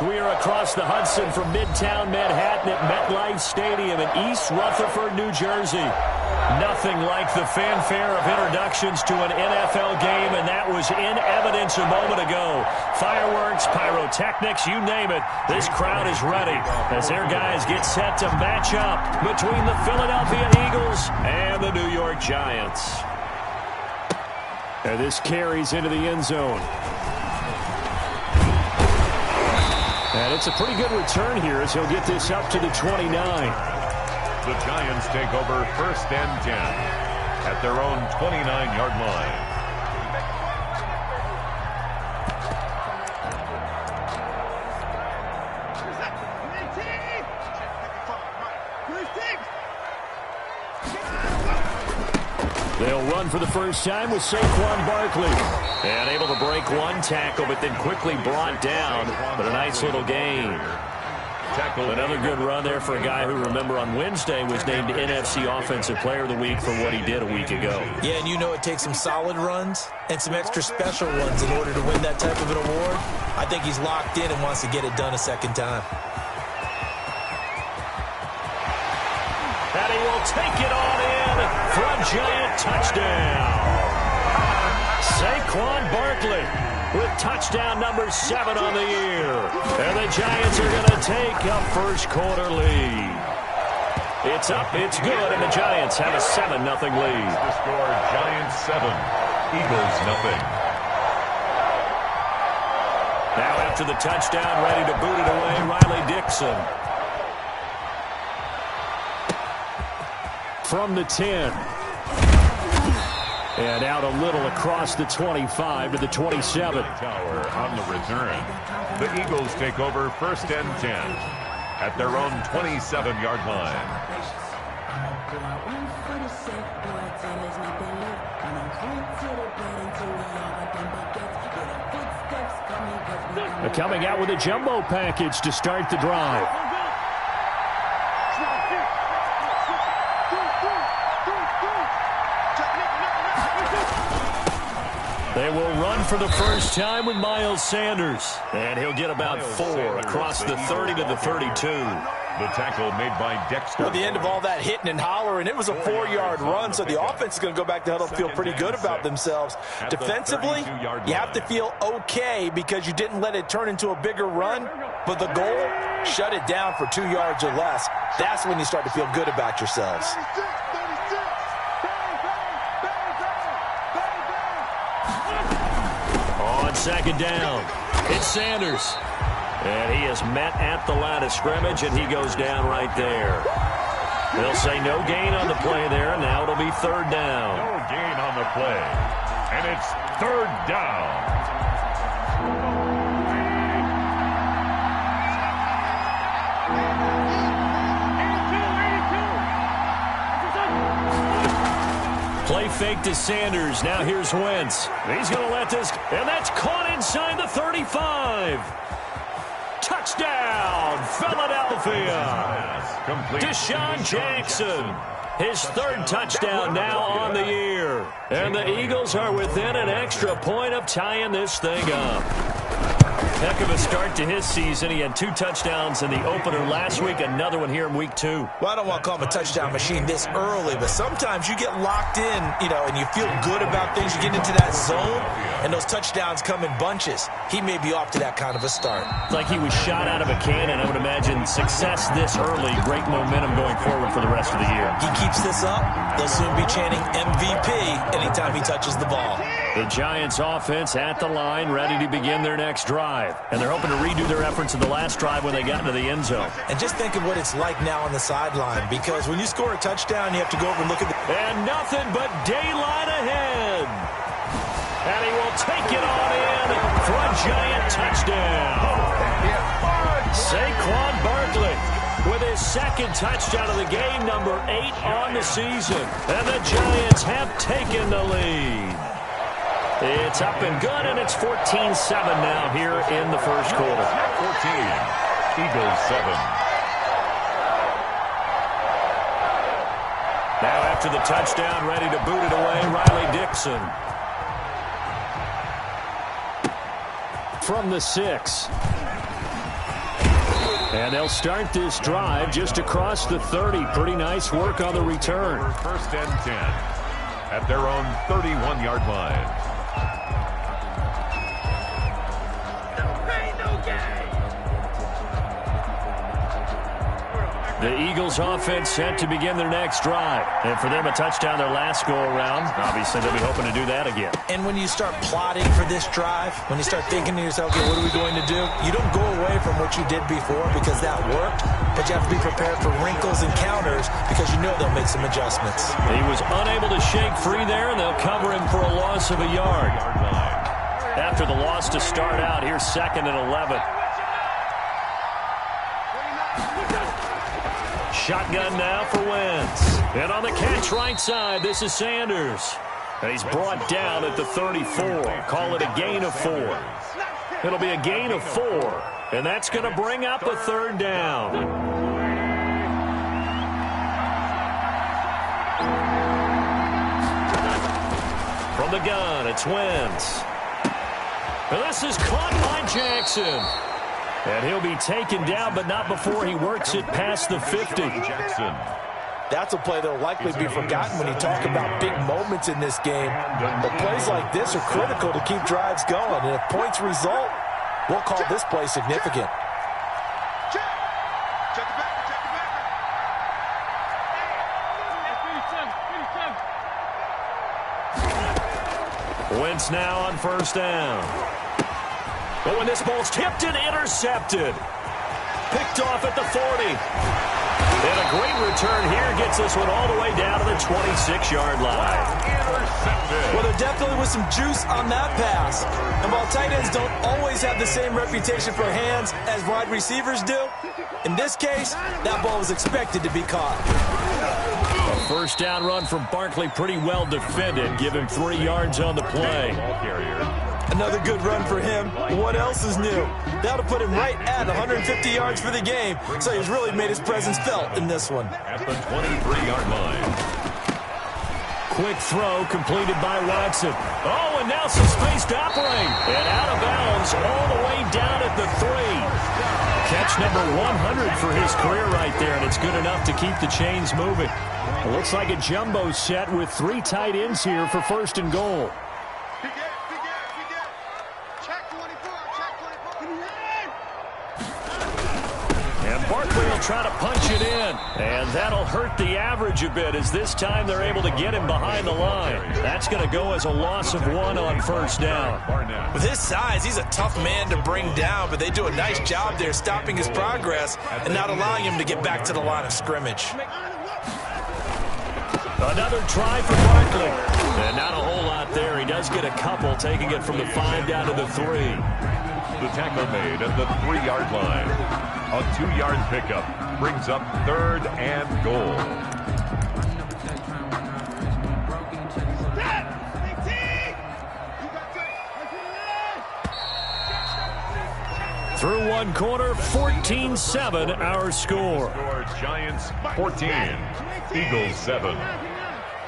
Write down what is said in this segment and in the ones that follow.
We are across the Hudson from Midtown Manhattan at MetLife Stadium in East Rutherford, New Jersey. Nothing like the fanfare of introductions to an NFL game, and that was in evidence a moment ago. Fireworks, pyrotechnics, you name it. This crowd is ready as their guys get set to match up between the Philadelphia Eagles and the New York Giants. And this carries into the end zone. And it's a pretty good return here as he'll get this up to the 29. The Giants take over 1st and 10 at their own 29-yard line. They'll run for the first time with Saquon Barkley. And able to break one tackle, but then quickly brought down. But a nice little gain. Another good run there for a guy who, remember, on Wednesday was named NFC Offensive Player of the Week for what he did a week ago. Yeah, and you know it takes some solid runs and some extra special ones in order to win that type of an award. I think he's locked in and wants to get it done a second time. And he will take it on in for a Giant touchdown. Saquon Barkley with touchdown number 7 on the year. And the Giants are going to take a first quarter lead. It's up, it's good, and the Giants have a 7-0 lead. The score, Giants 7, Eagles 0. Now after the touchdown, ready to boot it away, Riley Dixon. From the 10. And out a little across the 25 to the 27. Tower on the return. The Eagles take over 1st and 10 at their own 27-yard line. Coming out with a jumbo package to start the drive. They will run for the first time with Miles Sanders. And he'll get about 4 across the 30 to the 32. The tackle made by Dexter. At the end of all that hitting and hollering, it was a 4-yard run, so the offense is going to go back to huddle and feel pretty good about themselves. Defensively, you have to feel okay because you didn't let it turn into a bigger run, but the goal, shut it down for 2 yards or less. That's when you start to feel good about yourselves. Second down. It's Sanders. And he is met at the line of scrimmage, and he goes down right there. They'll say no gain on the play there, and now it'll be 3rd down. No gain on the play. And it's 3rd down. Play fake to Sanders. Now here's Wentz. He's going to let this, and that's caught inside the 35. Touchdown, Philadelphia. Deshaun Jackson. His 3rd touchdown now on the year. And the Eagles are within an extra point of tying this thing up. Heck of a start to his season. He had 2 touchdowns in the opener last week, another one here in week 2. Well, I don't want to call him a touchdown machine this early, but sometimes you get locked in, and you feel good about things. You get into that zone, and those touchdowns come in bunches. He may be off to that kind of a start. It's like he was shot out of a cannon. I would imagine success this early, great momentum going forward for the rest of the year. He keeps this up, they'll soon be chanting MVP anytime he touches the ball. The Giants offense at the line, ready to begin their next drive. And they're hoping to redo their efforts in the last drive when they got into the end zone. And just think of what it's like now on the sideline, because when you score a touchdown, you have to go over and look at the... And nothing but daylight ahead. And he will take it on in for a Giant touchdown. Saquon Barkley with his 2nd touchdown of the game, number 8 on the season. And the Giants have taken the lead. It's up and good, and it's 14-7 now here in the first quarter. 14, Eagles 7. Now after the touchdown, ready to boot it away, Riley Dixon. From the 6. And they'll start this drive just across the 30. Pretty nice work on the return. First and 10 at their own 31-yard line. The Eagles offense set to begin their next drive. And for them, a touchdown their last go-around. Obviously, they'll be hoping to do that again. And when you start plotting for this drive, when you start thinking to yourself, okay, what are we going to do? You don't go away from what you did before because that worked, but you have to be prepared for wrinkles and counters because you know they'll make some adjustments. He was unable to shake free there, and they'll cover him for a loss of a yard. After the loss to start out, here's 2nd and 11. Shotgun now for Wentz. And on the catch right side, this is Sanders. And he's brought down at the 34. Call it a gain of 4. It'll be a gain of 4. And that's going to bring up a 3rd down. From the gun, it's Wentz. And this is caught by Jackson. And he'll be taken down, but not before he works it past the 50. Jackson. That's a play that will likely be forgotten when you talk about big moments in this game. But plays like this are critical to keep drives going. And if points result, we'll call this play significant. Wentz now on 1st down. But when this ball's tipped and intercepted. Picked off at the 40. And a great return here gets this one all the way down to the 26-yard line. Well, there definitely was some juice on that pass. And while tight ends don't always have the same reputation for hands as wide receivers do, in this case, that ball was expected to be caught. A 1st down run from Barkley, pretty well defended. Give him 3 yards on the play. Another good run for him. What else is new? That'll put him right at 150 yards for the game, so he's really made his presence felt in this one. At the 23-yard line. Quick throw completed by Watson. Oh, and now some space to operate. And out of bounds all the way down at the 3. Catch number 100 for his career right there, and it's good enough to keep the chains moving. It looks like a jumbo set with 3 tight ends here for 1st and goal. Barkley will try to punch it in, and that'll hurt the average a bit as this time they're able to get him behind the line. That's going to go as a loss of 1 on 1st down. With his size, he's a tough man to bring down, but they do a nice job there stopping his progress and not allowing him to get back to the line of scrimmage. Another try for Barkley. And not a whole lot there. He does get a couple, taking it from the 5 down to the 3. The tackle made at the 3-yard line. A 2-yard pickup brings up 3rd and goal. Through 1 quarter, 14-7 our score. Giants 14, Eagles 7.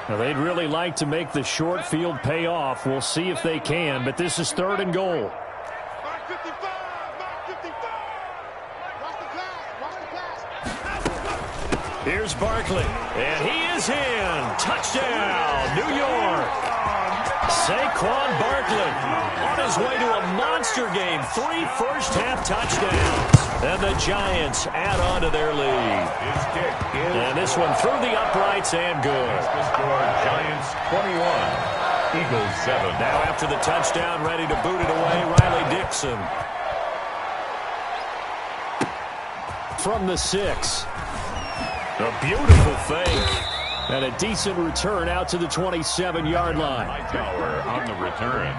Now, they'd really like to make the short field pay off. We'll see if they can, but this is 3rd and goal. Here's Barkley, and he is in. Touchdown, New York. Saquon Barkley on his way to a monster game. 3 first-half touchdowns. And the Giants add on to their lead. And this one through the uprights and good. Giants 21, Eagles 7. Now after the touchdown, ready to boot it away, Riley Dixon. From the 6. A beautiful fake. And a decent return out to the 27-yard line. Hightower on the return.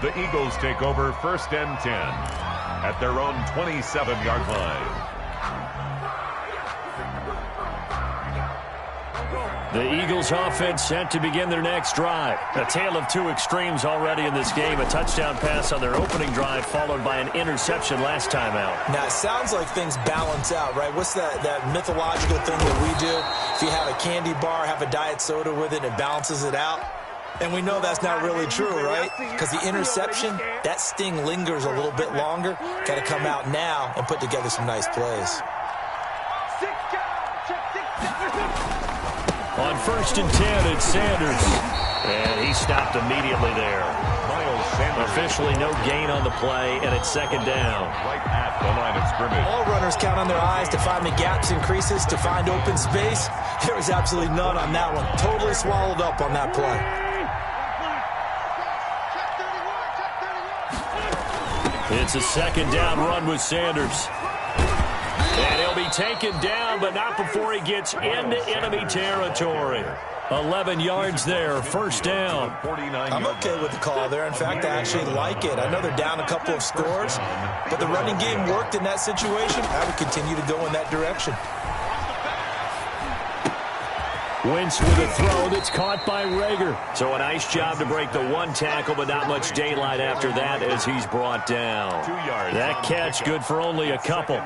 The Eagles take over 1st and 10 at their own 27-yard line. The Eagles offense set to begin their next drive. A tale of 2 extremes already in this game. A touchdown pass on their opening drive followed by an interception last time out. Now, it sounds like things balance out, right? What's that mythological thing that we do? If you have a candy bar, have a diet soda with it, and it balances it out. And we know that's not really true, right? Because the interception, that sting lingers a little bit longer. Got to come out now and put together some nice plays. On 1st and 10, it's Sanders. And he stopped immediately there. Officially no gain on the play, and it's 2nd down. Right at the line of scrimmage. All runners count on their eyes to find the gaps and creases, to find open space. There was absolutely none on that one. Totally swallowed up on that play. It's a 2nd down run with Sanders. And he'll be taken down, but not before he gets into enemy territory. 11 yards there, 1st down. I'm okay with the call there. In fact, I actually like it. I know they're down a couple of scores, but the running game worked in that situation. I would continue to go in that direction. Wentz with a throw that's caught by Rager. So a nice job to break the 1 tackle, but not much daylight after that as he's brought down. 2 yards. That catch good for only a couple.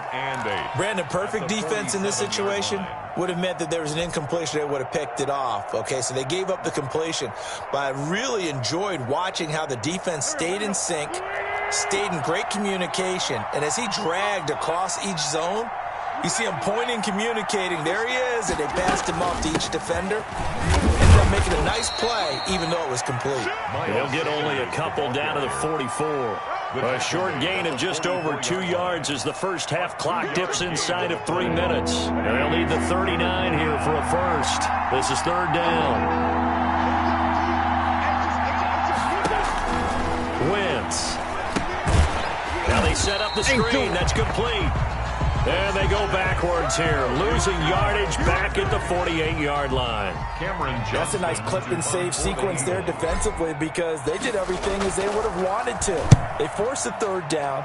Brandon, perfect defense in this situation would have meant that there was an incompletion. They would have picked it off. Okay, so they gave up the completion. But I really enjoyed watching how the defense stayed in sync, stayed in great communication. And as he dragged across each zone, you see him pointing, communicating. There he is, and they passed him off to each defender. Ended up making a nice play, even though it was complete. They'll get only a couple down to the 44. A short gain of just over 2 yards as the first half clock dips inside of 3 minutes. And they'll need the 39 here for a first. This is 3rd down. Wentz. Now they set up the screen. That's complete. And they go backwards here, losing yardage back at the 48-yard line. That's a nice clip and save sequence there defensively because they did everything as they would have wanted to. They forced the 3rd down,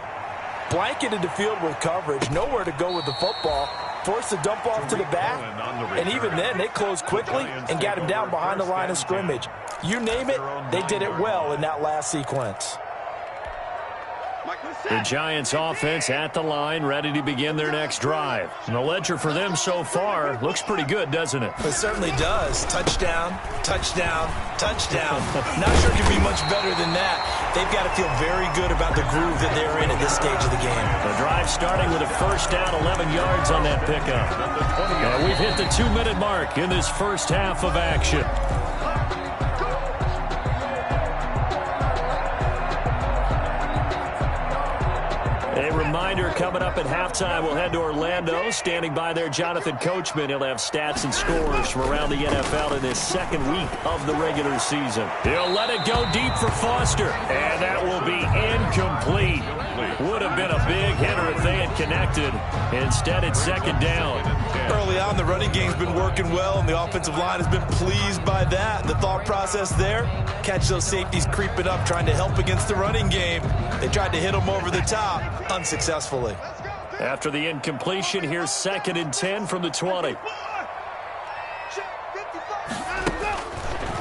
blanketed the field with coverage, nowhere to go with the football, forced the dump off to the back, and even then they closed quickly and got him down behind the line of scrimmage. You name it, they did it well in that last sequence. The Giants offense at the line, ready to begin their next drive. And the ledger for them so far looks pretty good, doesn't it? It certainly does. Touchdown, touchdown, touchdown. Not sure it can be much better than that. They've got to feel very good about the groove that they're in at this stage of the game. The drive starting with a 1st down, 11 yards on that pickup. And we've hit the 2-minute mark in this first half of action. A reminder, coming up at halftime, we'll head to Orlando. Standing by there, Jonathan Coachman. He'll have stats and scores from around the NFL in this 2nd week of the regular season. He'll let it go deep for Foster, and that will be incomplete. Would have been a big hitter if they had connected. Instead, it's 2nd down. Early on, the running game's been working well, and the offensive line has been pleased by that. The thought process there, catch those safeties creeping up, trying to help against the running game. They tried to hit them over the top, unsuccessfully. After the incompletion, here's 2nd and 10 from the 20.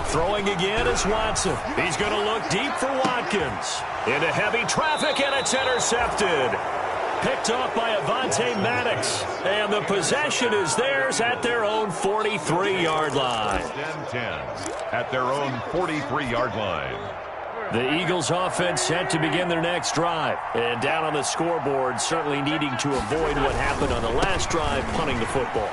Throwing again is Watson. He's going to look deep for Watkins. Into heavy traffic, and it's intercepted. Picked off by Avonte Maddox. And the possession is theirs at their own 43-yard line. 10-10 at their own 43-yard line. The Eagles offense set to begin their next drive. And down on the scoreboard, certainly needing to avoid what happened on the last drive, punting the football.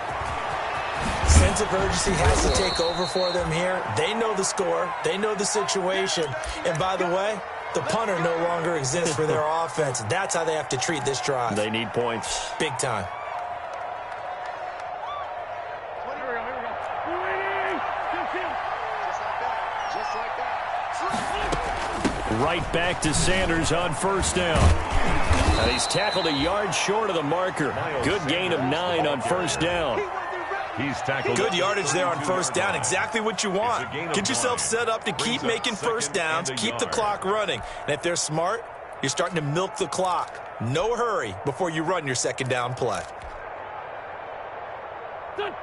Sense of urgency has to take over for them here. They know the score. They know the situation. And by the way, the punter no longer exists for their offense. That's how they have to treat this drive. They need points. Big time. Right back to Sanders on 1st down. And he's tackled a yard short of the marker. Good gain of 9 on 1st down. He's tackled. Good yardage there on 1st down. Exactly what you want. Get yourself set up to keep making 1st downs, keep the clock running. And if they're smart, you're starting to milk the clock. No hurry before you run your 2nd down play.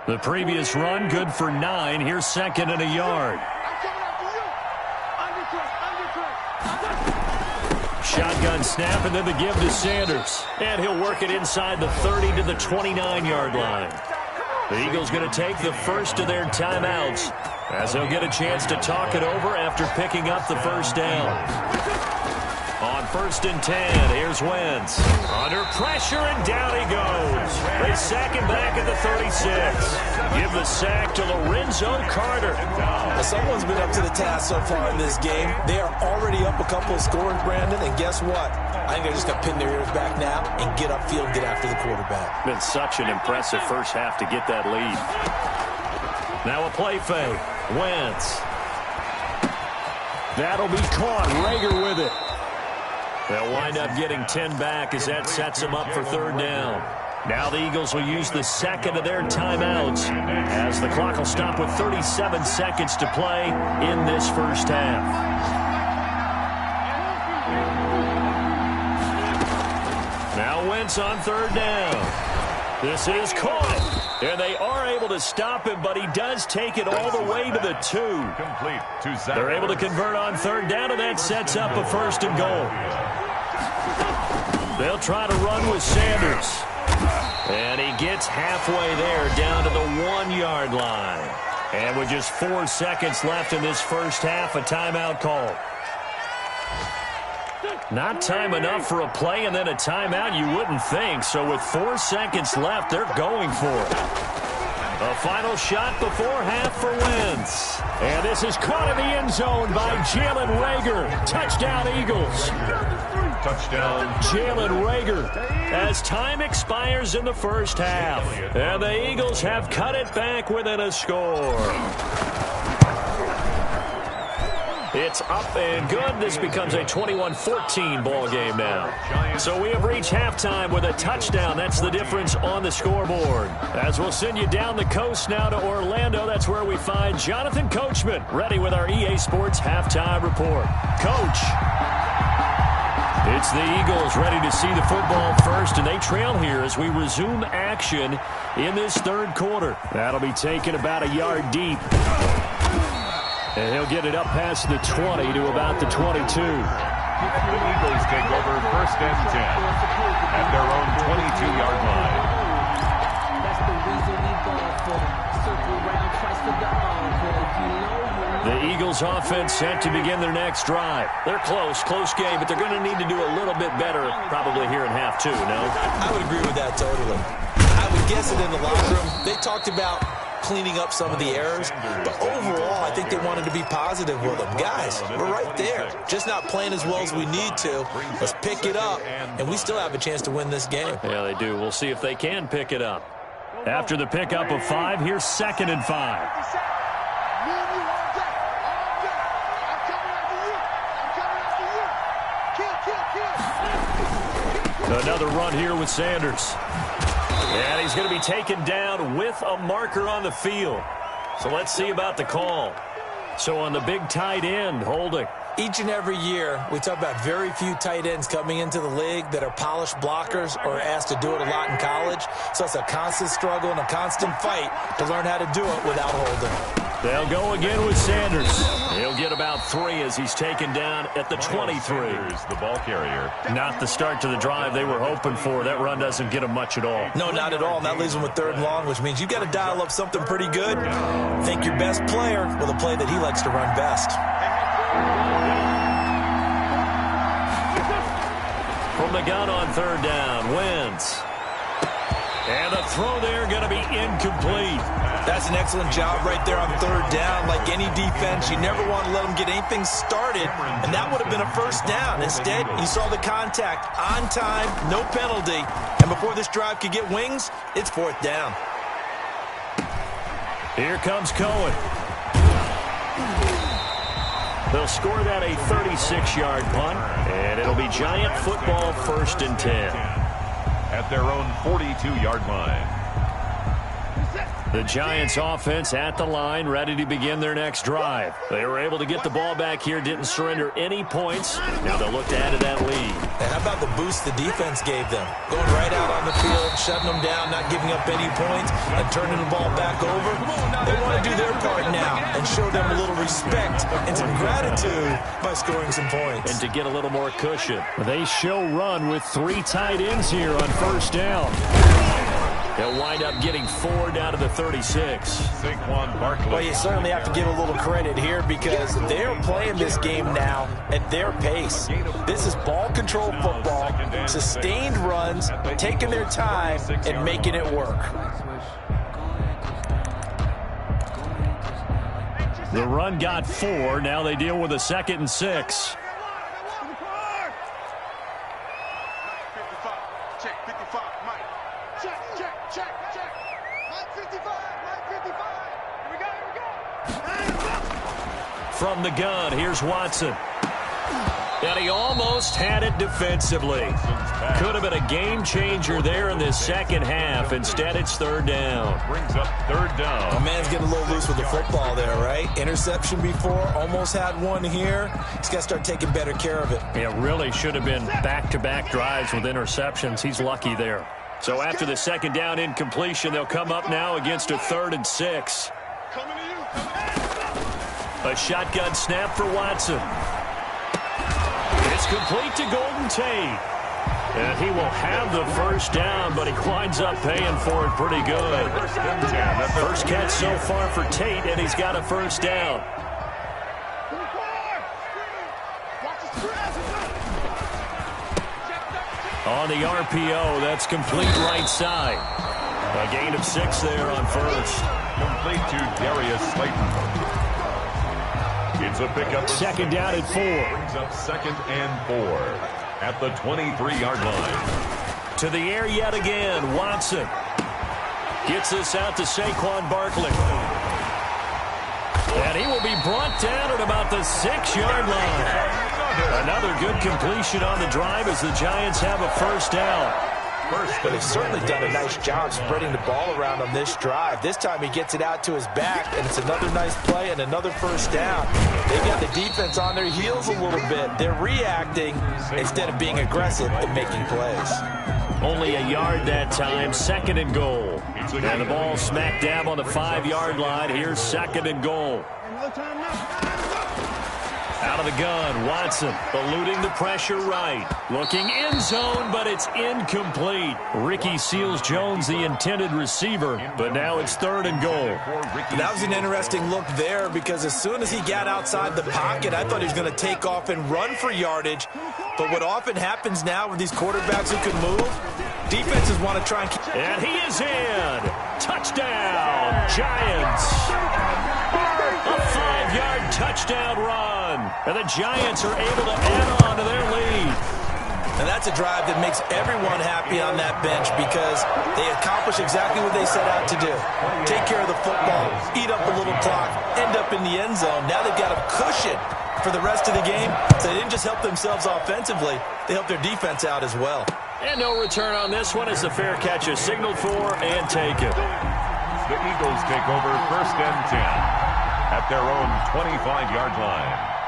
The previous run, good for 9. Here's 2nd and a yard. Shotgun snap, and then the give to Sanders. And he'll work it inside the 30 to the 29-yard line. The Eagles going to take the first of their timeouts as he'll get a chance to talk it over after picking up the first down. On 1st and 10, here's Wentz. Under pressure, and down he goes. They sack him back at the 36. Give the sack to Lorenzo Carter. Well, someone's been up to the task so far in this game. They are already up a couple of scores, Brandon, and guess what? I think they're just going to pin their ears back now and get upfield and get after the quarterback. Been such an impressive first half to get that lead. Now a play fake. Wentz. That'll be caught. Rager with it. They'll wind up getting 10 back as that sets them up for 3rd down. Now the Eagles will use the second of their timeouts as the clock will stop with 37 seconds to play in this first half. Now Wentz on 3rd down. This is caught. And they are able to stop him, but he does take it all the way to the 2. Complete to Zach. They're able to convert on 3rd down, and that sets up a 1st and goal. They'll try to run with Sanders. And he gets halfway there down to the 1-yard line. And with just 4 seconds left in this first half, a timeout call. Not time enough for a play and then a timeout, you wouldn't think. So with 4 seconds left, they're going for it. A final shot before half for Wentz. And this is caught in the end zone by Jalen Rager. Touchdown, Eagles. Touchdown, Jalen Rager, as time expires in the first half. And the Eagles have cut it back within a score. It's up and good. This becomes a 21-14 ball game now. So we have reached halftime with a touchdown. That's the difference on the scoreboard. As we'll send you down the coast now to Orlando, that's where we find Jonathan Coachman, ready with our EA Sports halftime report. Coach. It's the Eagles ready to see the football first, and they trail here as we resume action in this 3rd quarter. That'll be taken about a yard deep. And he'll get it up past the 20 to about the 22. The Eagles take over 1st and 10 at their own 22-yard line. That's the reason we go for circle round twice for the The Eagles offense set to begin their next drive. They're close game, but they're going to need to do a little bit better probably here in half 2, no? I would agree with that totally. I would guess it in the locker room. They talked about cleaning up some of the errors, but overall, I think they wanted to be positive with them. Guys, we're right there. Just not playing as well as we need to. Let's pick it up, and we still have a chance to win this game. Yeah, they do. We'll see if they can pick it up. After the pickup of 5, here's 2nd and 5. Another run here with Sanders. And he's going to be taken down with a marker on the field. So let's see about the call. So on the big tight end, holding. Each and every year, we talk about very few tight ends coming into the league that are polished blockers or asked to do it a lot in college. So it's a constant struggle and a constant fight to learn how to do it without holding. They'll go again with Sanders. He'll get about 3 as he's taken down at the 23. Sanders, the ball carrier. Not the start to the drive they were hoping for. That run doesn't get them much at all. No, not at all. And that leaves them with 3rd and long, which means you've got to dial up something pretty good. Think your best player with a play that he likes to run best. From the gun on 3rd down, Wentz. And the throw there going to be incomplete. That's an excellent job right there on 3rd down. Like any defense, you never want to let them get anything started, and that would have been a 1st down. Instead, you saw the contact on time, no penalty, and before this drive could get wings, it's 4th down. Here comes Cohen. They'll score that a 36-yard punt, and it'll be Giant football 1st and 10. At their own 42-yard line. The Giants offense at the line, ready to begin their next drive. They were able to get the ball back here, didn't surrender any points. Now they'll look to add to that lead. And how about the boost the defense gave them? Going right out on the field, shutting them down, not giving up any points, and turning the ball back over. They want to do their part now and show them a little respect and some gratitude by scoring some points. And to get a little more cushion. They show run with 3 tight ends here on 1st down. They'll wind up getting 4 down to the 36. Saquon Barkley. Well, you certainly have to give a little credit here because they're playing this game now at their pace. This is ball control football, sustained runs, taking their time and making it work. The run got 4. Now they deal with a 2nd and 6. From the gun, here's Watson. And he almost had it defensively. Could have been a game changer there in this second half. Instead, it's 3rd down. Brings up 3rd down. A man's getting a little loose with the football there, right? Interception before, almost had one here. He's got to start taking better care of it. It really should have been back-to-back drives with interceptions. He's lucky there. So after the 2nd down incompletion, they'll come up now against a 3rd and 6. A shotgun snap for Watson. It's complete to Golden Tate. And he will have the 1st down, but he winds up paying for it pretty good. First catch so far for Tate, and he's got a 1st down. On the RPO, that's complete right side. A gain of 6 there on 1st. Complete to Darius Slayton. It's a pickup. 2nd down at 4. Brings up 2nd and 4 at the 23-yard line. To the air yet again. Watson gets this out to Saquon Barkley. And he will be brought down at about the 6-yard line. Another good completion on the drive as the Giants have a 1st down. But they've certainly done a nice job spreading the ball around on this drive. This time he gets it out to his back, and it's another nice play and another 1st down. They've got the defense on their heels a little bit. They're reacting instead of being aggressive and making plays. Only a yard that time, 2nd and goal. And the ball smack dab on the 5-yard line. Here's 2nd and goal. Out of the gun, Watson eluding the pressure right. Looking end zone, but it's incomplete. Ricky Seals-Jones, the intended receiver, but now it's 3rd and goal. That was an interesting look there because as soon as he got outside the pocket, I thought he was going to take off and run for yardage. But what often happens now with these quarterbacks who can move, defenses want to try and keep... And he is in. Touchdown, Giants. A 5-yard touchdown run. And the Giants are able to add on to their lead. And that's a drive that makes everyone happy on that bench because they accomplish exactly what they set out to do. Take care of the football, eat up a little clock, end up in the end zone. Now they've got a cushion for the rest of the game. So they didn't just help themselves offensively, they helped their defense out as well. And no return on this one as the fair catch is signaled for and taken. The Eagles take over 1st and 10 at their own 25-yard line.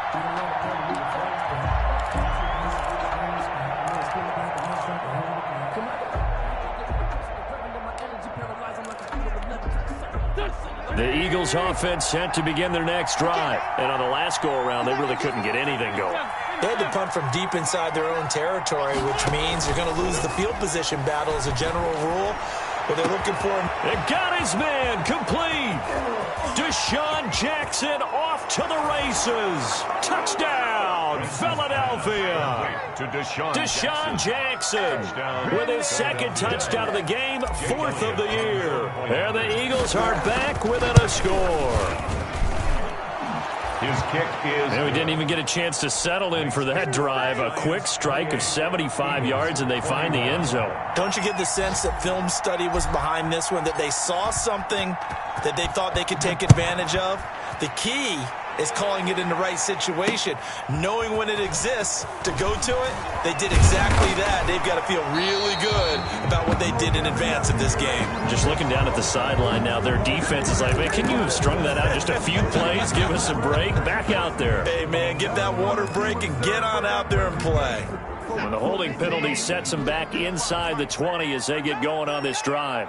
The Eagles offense set to begin their next drive. And on the last go-around, they really couldn't get anything going. They had to punt from deep inside their own territory, which means you're going to lose the field position battle as a general rule. But they're looking for him. They got his man complete. Deshaun Jackson off to the races. Touchdown, Philadelphia. To Deshaun Jackson with his 2nd touchdown of the game, 4th of the year. And the Eagles are back within a score. His kick is... And we didn't even get a chance to settle in for that drive. A quick strike of 75 yards, and they find the end zone. Don't you get the sense that film study was behind this one, that they saw something that they thought they could take advantage of? The key is calling it in the right situation, knowing when it exists to go to it. They did exactly that. They've got to feel really good about what they did in advance of this game. Just looking down at the sideline now, their defense is like, man, can you have strung that out just a few plays? Give us a break. Back out there. Hey, man, get that water break and get on out there and play. And the holding penalty sets them back inside the 20 as they get going on this drive.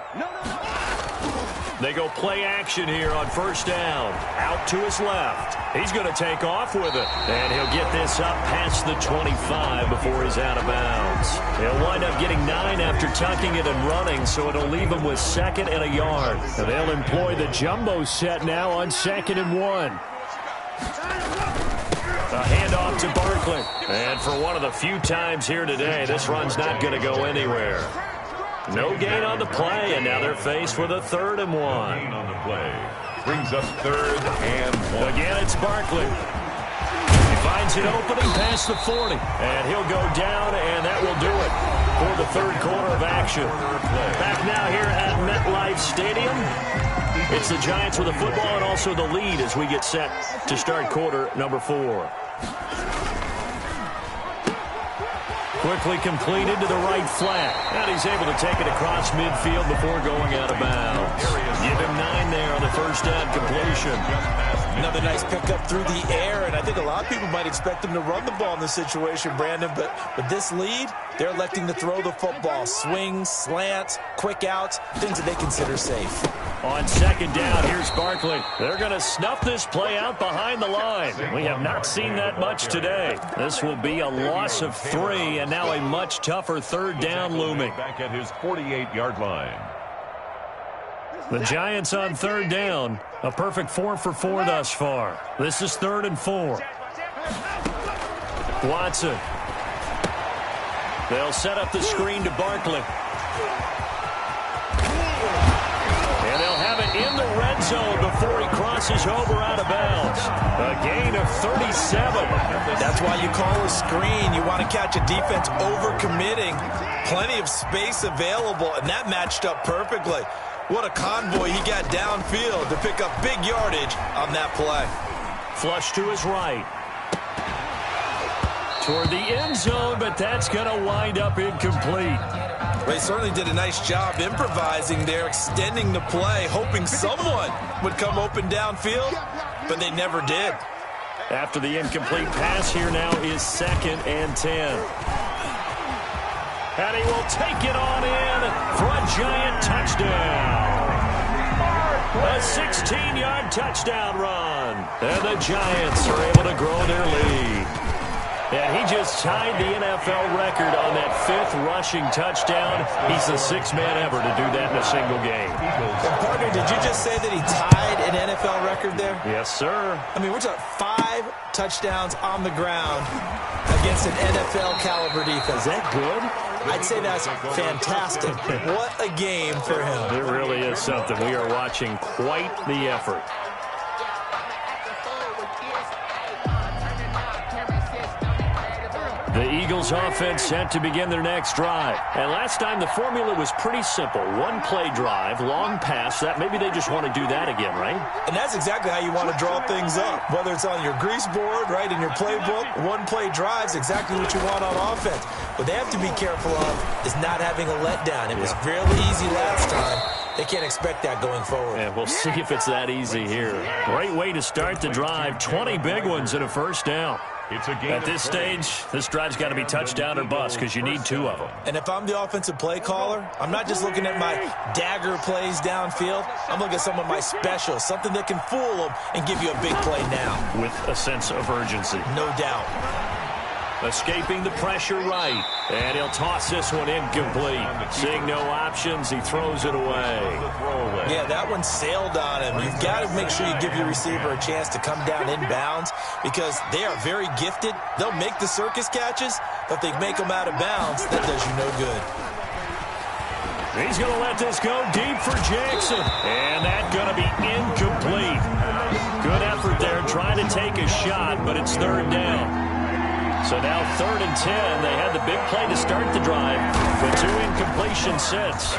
They go play action here on first down. Out to his left. He's going to take off with it. And he'll get this up past the 25 before he's out of bounds. He'll wind up getting 9 after tucking it and running, so it'll leave him with 2nd and a yard. And they'll employ the jumbo set now on 2nd and 1. A handoff to Barkley. And for one of the few times here today, this run's not going to go anywhere. No gain on the play, and now they're faced with a 3rd and 1. Gain on the play brings us 3rd and 1. Again, it's Barkley. He finds an opening past the 40, and he'll go down, and that will do it for the 3rd quarter of action. Back now here at MetLife Stadium. It's the Giants with the football and also the lead as we get set to start quarter number 4. Quickly completed to the right flat. And he's able to take it across midfield before going out of bounds. Give him 9 there on the first down completion. Another nice pickup through the air, and I think a lot of people might expect him to run the ball in this situation, Brandon, but with this lead, they're electing to throw the football. Swings, slants, quick outs, things that they consider safe. On 2nd down, here's Barkley. They're going to snuff this play out behind the line. We have not seen that much today. This will be a loss of 3, and now a much tougher 3rd down looming. Back at his 48-yard line. The Giants on 3rd down. A perfect 4 for 4 thus far. This is 3rd and 4. Watson. They'll set up the screen to Barkley. And they'll have it in the red zone before he crosses over out of bounds. A gain of 37. That's why you call a screen. You want to catch a defense overcommitting. Plenty of space available, and that matched up perfectly. What a convoy he got downfield to pick up big yardage on that play. Flush to his right. Toward the end zone, but that's going to wind up incomplete. They certainly did a nice job improvising there, extending the play, hoping someone would come open downfield, but they never did. After the incomplete pass, here now is 2nd and 10. And he will take it on in for a Giant touchdown. A 16-yard touchdown run. And the Giants are able to grow their lead. And he just tied the NFL record on that 5th rushing touchdown. He's the 6th man ever to do that in a single game. And partner, did you just say that he tied an NFL record there? Yes, sir. I mean, we're talking 5 touchdowns on the ground against an NFL caliber defense. Is that good? I'd say that's fantastic. What a game for him. It really is something. We are watching quite the effort. The Eagles offense set to begin their next drive. And last time the formula was pretty simple. 1-play drive, long pass. That maybe they just want to do that again, right? And that's exactly how you want to draw things up. Whether it's on your grease board, right, in your playbook, 1-play drive's exactly what you want on offense. What they have to be careful of is not having a letdown. It was fairly easy last time. They can't expect that going forward. And we'll see if it's that easy here. Great way to start the drive. 20 big ones and a first down. At this stage, this drive's got to be touchdown or bust because you need 2 of them. And if I'm the offensive play caller, I'm not just looking at my dagger plays downfield. I'm looking at some of my specials, something that can fool them and give you a big play now. With a sense of urgency. No doubt. Escaping the pressure right. And he'll toss this one incomplete. Seeing no options, he throws it away. Yeah, that one sailed on him. You've got to make sure you give your receiver a chance to come down inbounds because they are very gifted. They'll make the circus catches, but if they make them out of bounds, that does you no good. He's going to let this go deep for Jackson. And that's going to be incomplete. Good effort there trying to take a shot, but it's 3rd down. So now 3rd and 10. They had the big play to start the drive, but 2 incompletions since.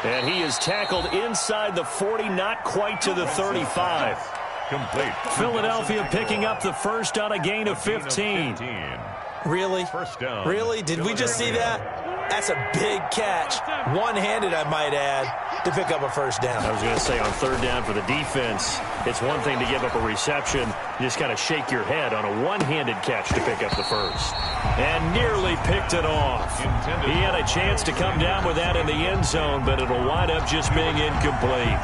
And he is tackled inside the 40, not quite to the 35. Complete. Philadelphia picking up the first on a gain of 15. Really? Really? Did we just see that? That's a big catch. One-handed, I might add, to pick up a first down. I was going to say on 3rd down for the defense, It's one thing to give up a reception. You just kind of shake your head on a one-handed catch to pick up the first. And nearly picked it off. He had a chance to come down with that in the end zone, but it'll wind up just being incomplete.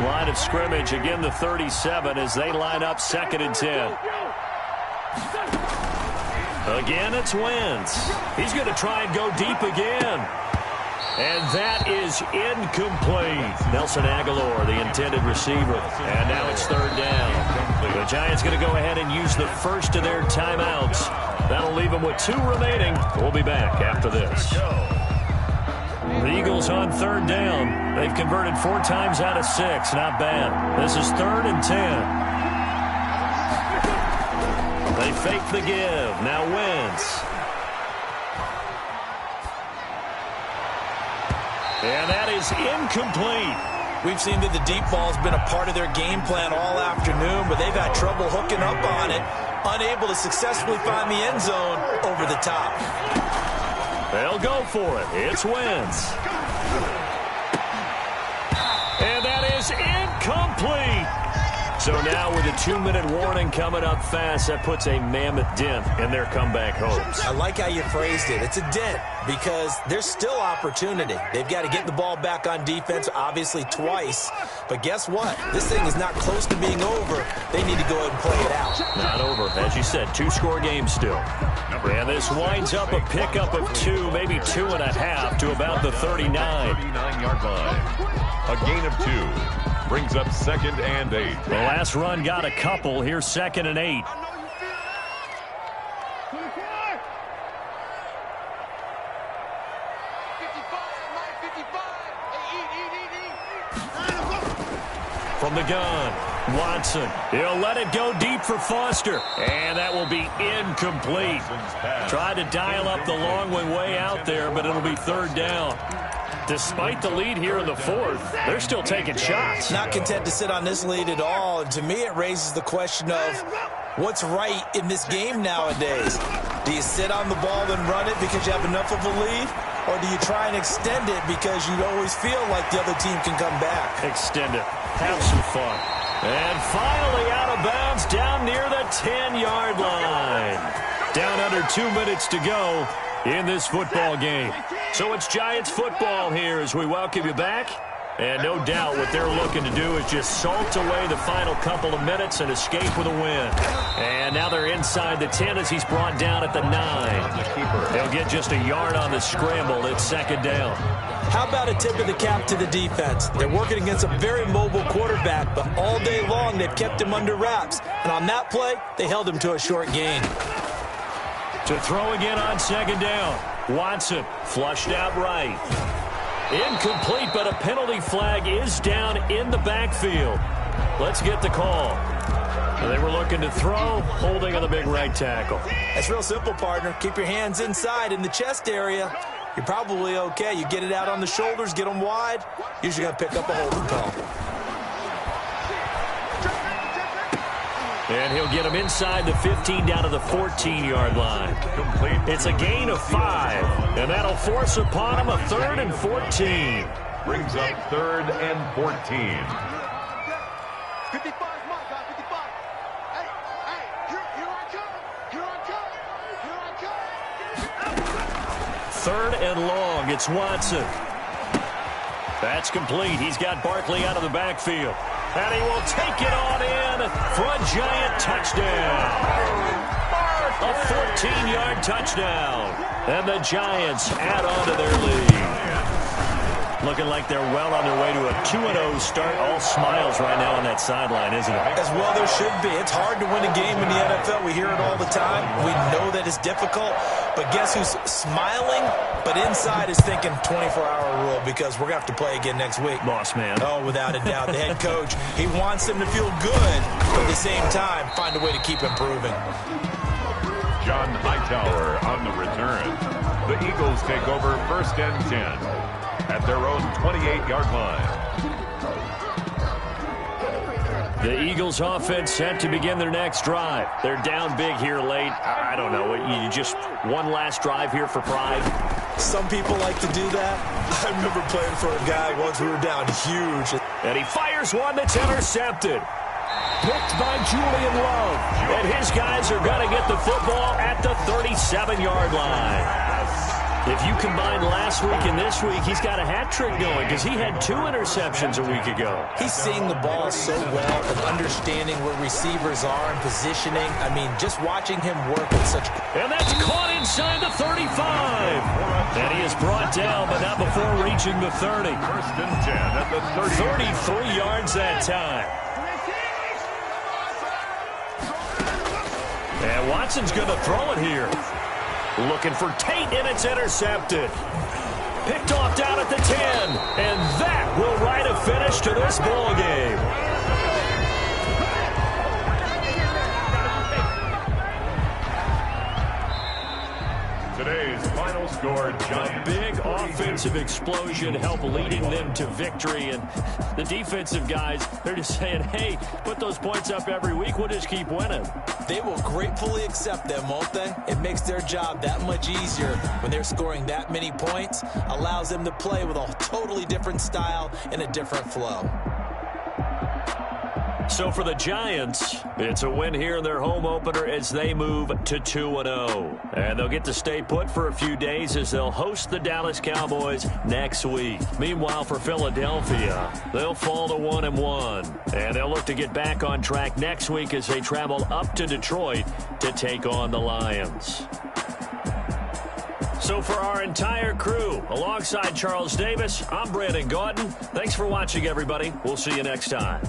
Line of scrimmage, again the 37 as they line up 2nd and 10. Again, it's Wentz. He's going to try and go deep again. And that is incomplete. Nelson Aguilar, the intended receiver. And now it's 3rd down. The Giants going to go ahead and use the first of their timeouts. That'll leave them with 2 remaining. We'll be back after this. The Eagles on 3rd down. They've converted 4 times out of 6. Not bad. This is 3rd and 10. They fake the give. Now Wentz. And that is incomplete. We've seen that the deep ball has been a part of their game plan all afternoon, but they've had trouble hooking up on it, unable to successfully find the end zone over the top. They'll go for it. It's Wentz. And that is incomplete. So now with a 2-minute warning coming up fast, that puts a mammoth dent in their comeback hopes. I like how you phrased it. It's a dent because there's still opportunity. They've got to get the ball back on defense, obviously twice. But guess what? This thing is not close to being over. They need to go ahead and play it out. Not over. As you said, 2-score game still. And this winds up a pickup of 2, maybe 2.5 to about the 39-yard line. A gain of 2. Brings up 2nd and 8. The last run got a couple. Here's 2nd and 8. From the gun, Watson. He'll let it go deep for Foster. And that will be incomplete. Tried to dial up the long way out there, but it'll be 3rd down. Despite the lead here in the 4th, they're still taking shots. Not content to sit on this lead at all. And to me, it raises the question of what's right in this game nowadays. Do you sit on the ball and run it because you have enough of a lead? Or do you try and extend it because you always feel like the other team can come back? Extend it. Have some fun. And finally out of bounds down near the 10-yard line. Down under 2 minutes to go in this football game. So it's Giants football here as we welcome you back. And no doubt what they're looking to do is just salt away the final couple of minutes and escape with a win. And now they're inside the 10 as he's brought down at the 9. They'll get just a yard on the scramble. It's 2nd down. How about a tip of the cap to the defense? They're working against a very mobile quarterback, but all day long they've kept him under wraps. And on that play, they held him to a short gain. To throw again on 2nd down. Watson flushed out right. Incomplete, but a penalty flag is down in the backfield. Let's get the call. They were looking to throw, holding on the big right tackle. That's real simple, partner. Keep your hands inside in the chest area. You're probably okay. You get it out on the shoulders, get them wide. Usually going to pick up a holding call. And he'll get him inside the 15 down to the 14-yard line. It's a gain of 5, and that'll force upon him a 3rd and 14. Brings up 3rd and 14. 3rd and long. It's Watson. That's complete. He's got Barkley out of the backfield. And he will take it on in for a Giant touchdown. A 14-yard touchdown. And the Giants add on to their lead. Looking like they're well on their way to a 2-0 start. All smiles right now on that sideline, isn't it? As well there should be. It's hard to win a game in the NFL. We hear it all the time. We know that it's difficult. But guess who's smiling, but inside is thinking 24-hour rule because we're going to have to play again next week. Boss man. Oh, without a doubt. The head coach, he wants them to feel good, but at the same time, find a way to keep improving. John Hightower on the return. The Eagles take over 1st and 10 at their own 28-yard line. The Eagles offense set to begin their next drive. They're down big here late. I don't know. You just one last drive here for pride. Some people like to do that. I remember playing for a guy once we were down huge. And he fires one that's intercepted. Picked by Julian Love. And his guys are going to get the football at the 37-yard line. If you combine last week and this week, he's got a hat trick going because he had 2 interceptions a week ago. He's seeing the ball so well and understanding where receivers are and positioning. I mean, just watching him work with such... And that's caught inside the 35. And he is brought down, but not before reaching the 30. First and 10 at the 30. 33 yards that time. And Watson's going to throw it here. Looking for Tate, and it's intercepted. Picked off down at the 10. And that will write a finish to this ball game. Today's final score, Giants. Big offensive explosion help leading them to victory. And the defensive guys, they're just saying, hey, put those points up every week. We'll just keep winning. They will gratefully accept them, won't they? It makes their job that much easier when they're scoring that many points. Allows them to play with a totally different style and a different flow. So for the Giants, it's a win here in their home opener as they move to 2-0. And they'll get to stay put for a few days as they'll host the Dallas Cowboys next week. Meanwhile, for Philadelphia, they'll fall to 1-1. And they'll look to get back on track next week as they travel up to Detroit to take on the Lions. So for our entire crew, alongside Charles Davis, I'm Brandon Gaudin. Thanks for watching, everybody. We'll see you next time.